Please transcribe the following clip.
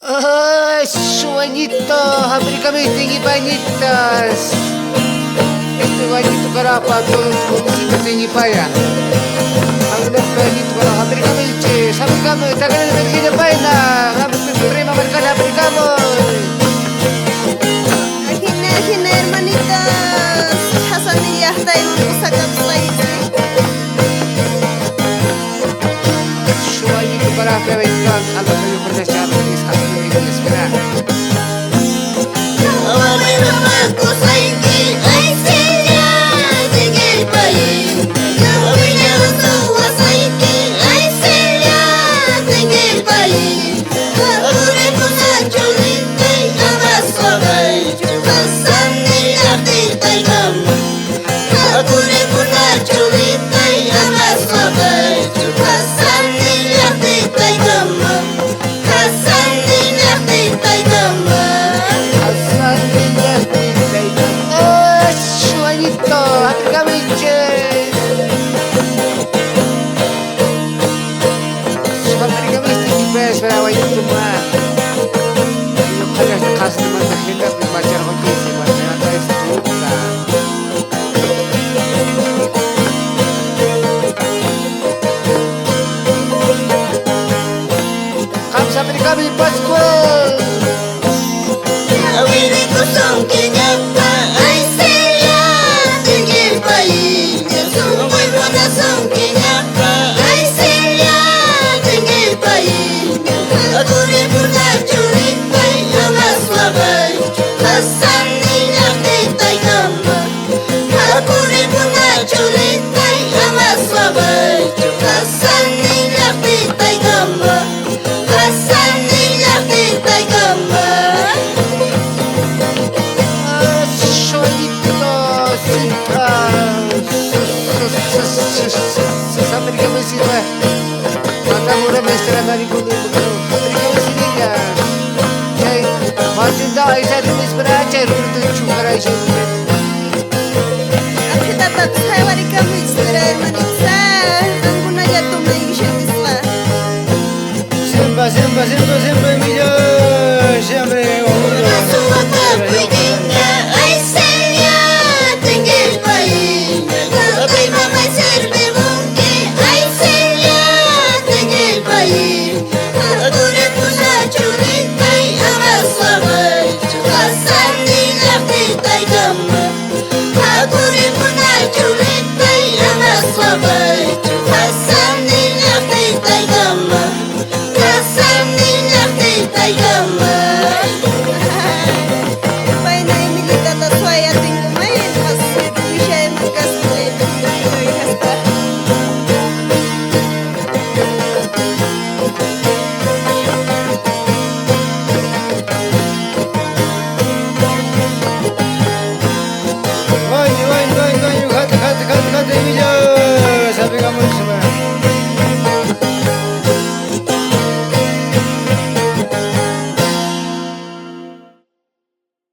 Ay, sueñito, abrígame mis bañitas. Este bañito para todo el mundo tengi paya. Habla bañito para abrígame, abrígame, tagan el energía paina. Prima marcana, abrigamos. Ajina, hermanitas. Hasan y hasta el musacap Sueñito para que vengan a los que yo protestar. Kami Pascual. Awili kusong kinyapa ay selya tingil payi. Sumboy mo na song kinyapa ay selya tingil payi. Ako rin mo na chulit pay amas wabay. Hasan niyak ditay kama. Ako rin mo na chulit pay amas wabay. Hasan niyak ditay kama. Hasan niyak ditay kama. Kita tak saya wari kami istirahat hermanita. Anggun aja tuh main isla. Siempre, millo, siempre, Kate millo, sabe cómo se llama.